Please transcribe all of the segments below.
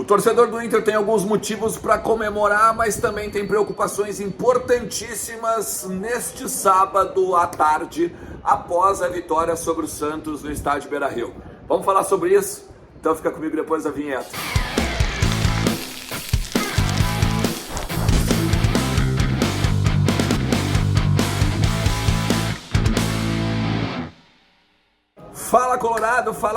torcedor do Inter tem alguns motivos para comemorar, mas também tem preocupações importantíssimas neste sábado à tarde, após a vitória sobre o Santos no estádio Beira-Rio. Vamos falar sobre isso? Então fica comigo depois da vinheta. Fala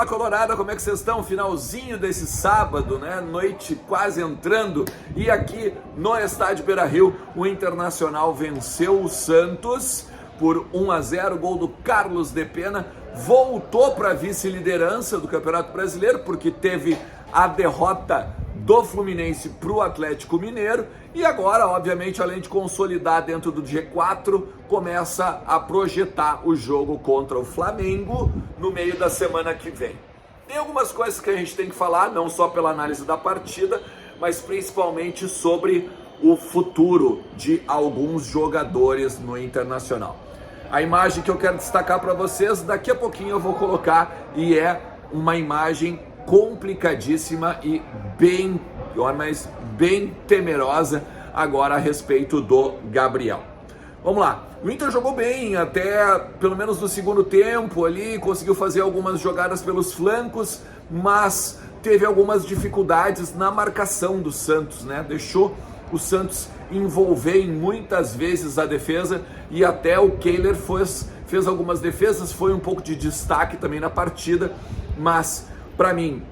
Colorado, como é que vocês estão? Finalzinho desse sábado, né? Noite quase entrando, e aqui no estádio Beira-Rio, o Internacional venceu o Santos por 1-0, gol do Carlos de Pena, voltou para a vice-liderança do Campeonato Brasileiro, porque teve a derrota do Fluminense para o Atlético Mineiro, e agora, obviamente, além de consolidar dentro do G4, começa a projetar o jogo contra o Flamengo no meio da semana que vem. Tem algumas coisas que a gente tem que falar, não só pela análise da partida, mas principalmente sobre o futuro de alguns jogadores no Internacional. A imagem que eu quero destacar para vocês, daqui a pouquinho eu vou colocar, e é uma imagem complicadíssima e bem temerosa agora a respeito do Gabriel. Vamos lá, o Inter jogou bem até pelo menos no segundo tempo ali, conseguiu fazer algumas jogadas pelos flancos, mas teve algumas dificuldades na marcação do Santos, né? Deixou o Santos envolver em muitas vezes a defesa, e até o Kehler fez algumas defesas, foi um pouco de destaque também na partida, mas para mim,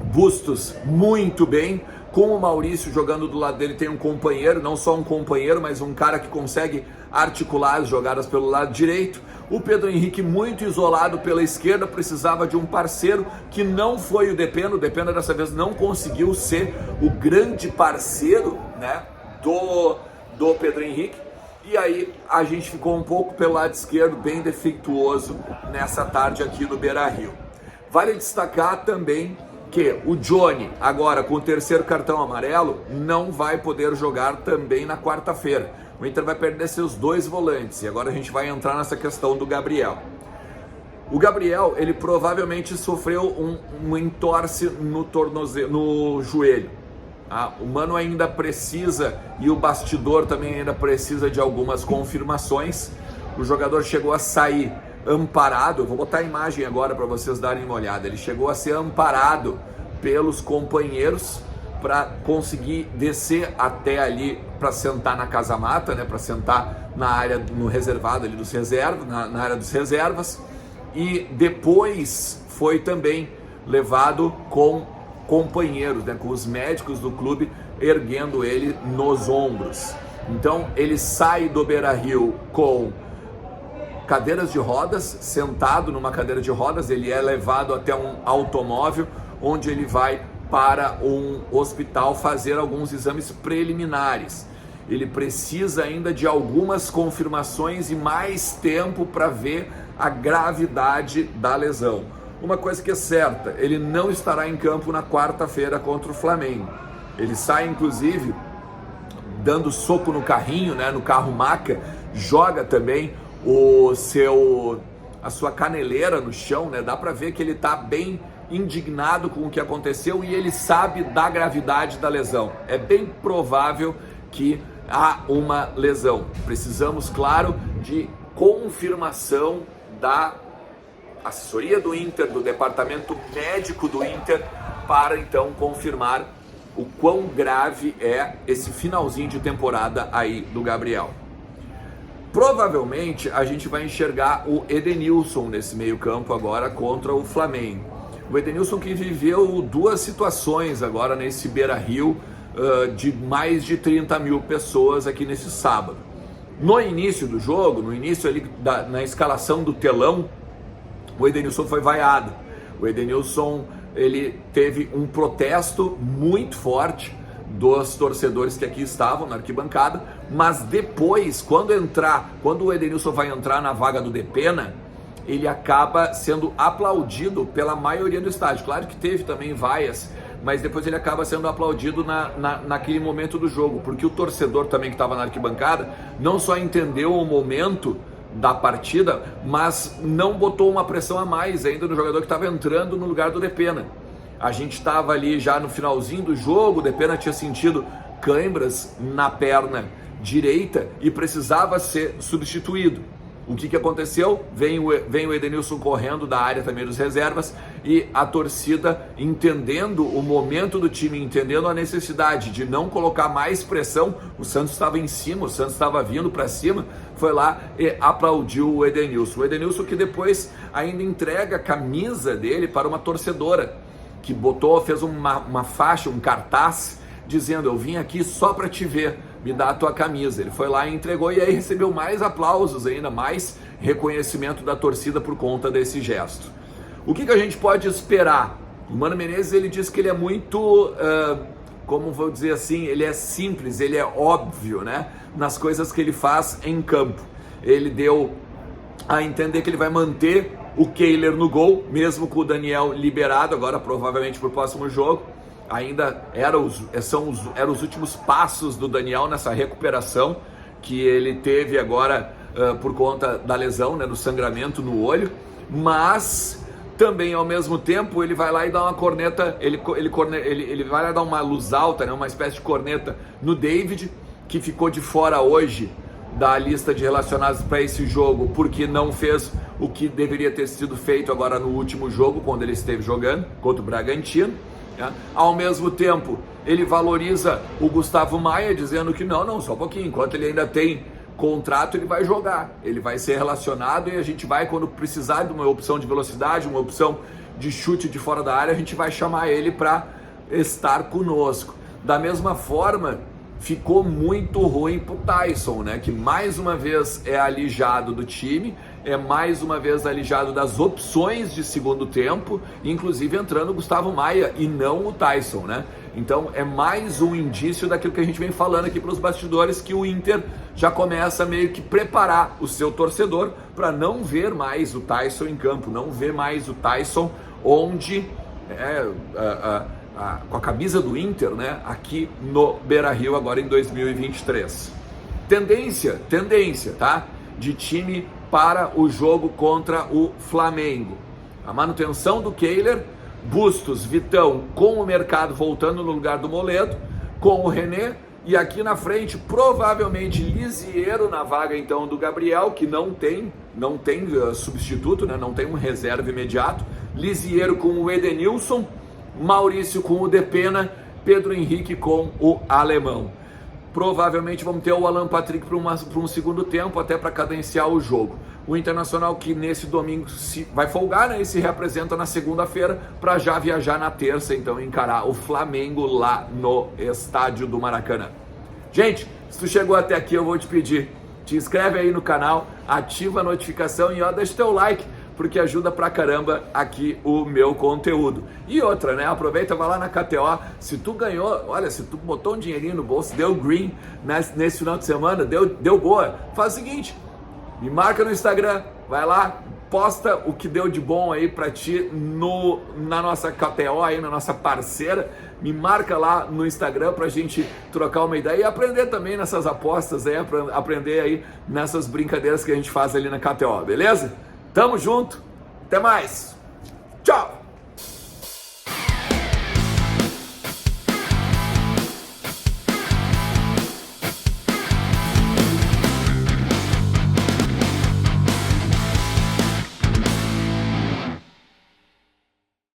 Bustos muito bem, com o Maurício jogando do lado dele, tem um companheiro, não só um companheiro, mas um cara que consegue articular as jogadas pelo lado direito. O Pedro Henrique muito isolado pela esquerda, precisava de um parceiro que não foi o Depena dessa vez não conseguiu ser o grande parceiro, né, do Pedro Henrique, e aí a gente ficou um pouco pelo lado esquerdo, bem defeituoso nessa tarde aqui no Beira-Rio. Vale destacar também que o Johnny, agora com o terceiro cartão amarelo, não vai poder jogar também na quarta-feira. O Inter vai perder seus dois volantes, e agora a gente vai entrar nessa questão do Gabriel. O Gabriel, ele provavelmente sofreu um entorse no joelho. O Mano ainda precisa, e o bastidor também ainda precisa de algumas confirmações. O jogador chegou a sair amparado, eu vou botar a imagem agora para vocês darem uma olhada. Ele chegou a ser amparado pelos companheiros para conseguir descer até ali para sentar na casa-mata, né, para sentar na área no reservado ali dos reservas, na área dos reservas, e depois foi também levado com companheiros, né, com os médicos do clube erguendo ele nos ombros. Então ele sai do Beira-Rio com cadeiras de rodas, sentado numa cadeira de rodas, ele é levado até um automóvel, onde ele vai para um hospital fazer alguns exames preliminares. Ele precisa ainda de algumas confirmações e mais tempo para ver a gravidade da lesão. Uma coisa que é certa, ele não estará em campo na quarta-feira contra o Flamengo. Ele sai, inclusive, dando soco no carrinho, né, no carro-maca, joga também a sua caneleira no chão, né? Dá para ver que ele está bem indignado com o que aconteceu, e ele sabe da gravidade da lesão. É bem provável que há uma lesão. Precisamos, claro, de confirmação da assessoria do Inter, do departamento médico do Inter, para então confirmar o quão grave é esse finalzinho de temporada aí do Gabriel. Provavelmente a gente vai enxergar o Edenilson nesse meio campo agora contra o Flamengo. O Edenilson que viveu duas situações agora nesse Beira-Rio, de mais de 30 mil pessoas aqui nesse sábado. No início do jogo, no início ali na escalação do telão, o Edenilson foi vaiado. O Edenilson, ele teve um protesto muito forte dos torcedores que aqui estavam na arquibancada, mas depois, quando o Edenilson vai entrar na vaga do Depena, ele acaba sendo aplaudido pela maioria do estádio. Claro que teve também vaias, mas depois ele acaba sendo aplaudido naquele momento do jogo, porque o torcedor também que estava na arquibancada não só entendeu o momento da partida, mas não botou uma pressão a mais ainda no jogador que estava entrando no lugar do Depena. A gente estava ali já no finalzinho do jogo, o Depena tinha sentido cãibras na perna direita e precisava ser substituído. O que aconteceu? Vem o Edenilson correndo da área também dos reservas e a torcida, entendendo o momento do time, entendendo a necessidade de não colocar mais pressão, o Santos estava em cima, o Santos estava vindo para cima, foi lá e aplaudiu o Edenilson. O Edenilson que depois ainda entrega a camisa dele para uma torcedora, que fez uma faixa, um cartaz, dizendo: eu vim aqui só para te ver, me dá a tua camisa. Ele foi lá e entregou, e aí recebeu mais aplausos ainda, mais reconhecimento da torcida por conta desse gesto. O que a gente pode esperar? O Mano Menezes, ele diz que ele é muito, como vou dizer assim, ele é simples, ele é óbvio, né, nas coisas que ele faz em campo. Ele deu a entender que ele vai manter o Kehler no gol, mesmo com o Daniel liberado, agora provavelmente para o próximo jogo. Ainda eram os últimos passos do Daniel nessa recuperação que ele teve agora por conta da lesão, né, do sangramento no olho, mas também ao mesmo tempo ele vai lá e dá uma corneta, ele vai lá dar uma luz alta, né, uma espécie de corneta no David, que ficou de fora hoje da lista de relacionados para esse jogo, porque não fez o que deveria ter sido feito agora no último jogo, quando ele esteve jogando contra o Bragantino. Ao mesmo tempo, ele valoriza o Gustavo Maia, dizendo que não, só um pouquinho, enquanto ele ainda tem contrato, ele vai jogar, ele vai ser relacionado e a gente vai, quando precisar de uma opção de velocidade, uma opção de chute de fora da área, a gente vai chamar ele para estar conosco. Da mesma forma, ficou muito ruim pro Tyson, né, que mais uma vez é alijado do time, é mais uma vez alijado das opções de segundo tempo, inclusive entrando o Gustavo Maia e não o Tyson, né? Então é mais um indício daquilo que a gente vem falando aqui para os bastidores, que o Inter já começa a meio que preparar o seu torcedor para não ver mais o Tyson em campo, não ver mais o Tyson onde com a camisa do Inter, né, aqui no Beira-Rio agora em 2023. Tendência, tá? De time para o jogo contra o Flamengo. A manutenção do Kehler, Bustos, Vitão, com o mercado voltando no lugar do Moledo, com o René, e aqui na frente provavelmente Lisieiro na vaga então do Gabriel, que não tem substituto, né? Não tem um reserva imediato. Lisieiro com o Edenilson, Maurício com o Depena, Pedro Henrique com o Alemão. Provavelmente vamos ter o Alan Patrick para um segundo tempo, até para cadenciar o jogo. O Internacional, que nesse domingo vai folgar, né, e se representa na segunda-feira para já viajar na terça, então encarar o Flamengo lá no estádio do Maracanã. Gente, se tu chegou até aqui, eu vou te pedir, te inscreve aí no canal, ativa a notificação e deixa teu like, porque ajuda pra caramba aqui o meu conteúdo. E outra, né? Aproveita, vai lá na KTO. Se tu ganhou, olha, se tu botou um dinheirinho no bolso, deu green nesse final de semana, deu boa, faz o seguinte, me marca no Instagram, vai lá, posta o que deu de bom aí pra ti na nossa KTO aí, na nossa parceira. Me marca lá no Instagram pra gente trocar uma ideia e aprender também nessas apostas aí, aprender aí nessas brincadeiras que a gente faz ali na KTO, beleza? Tamo junto, até mais, tchau!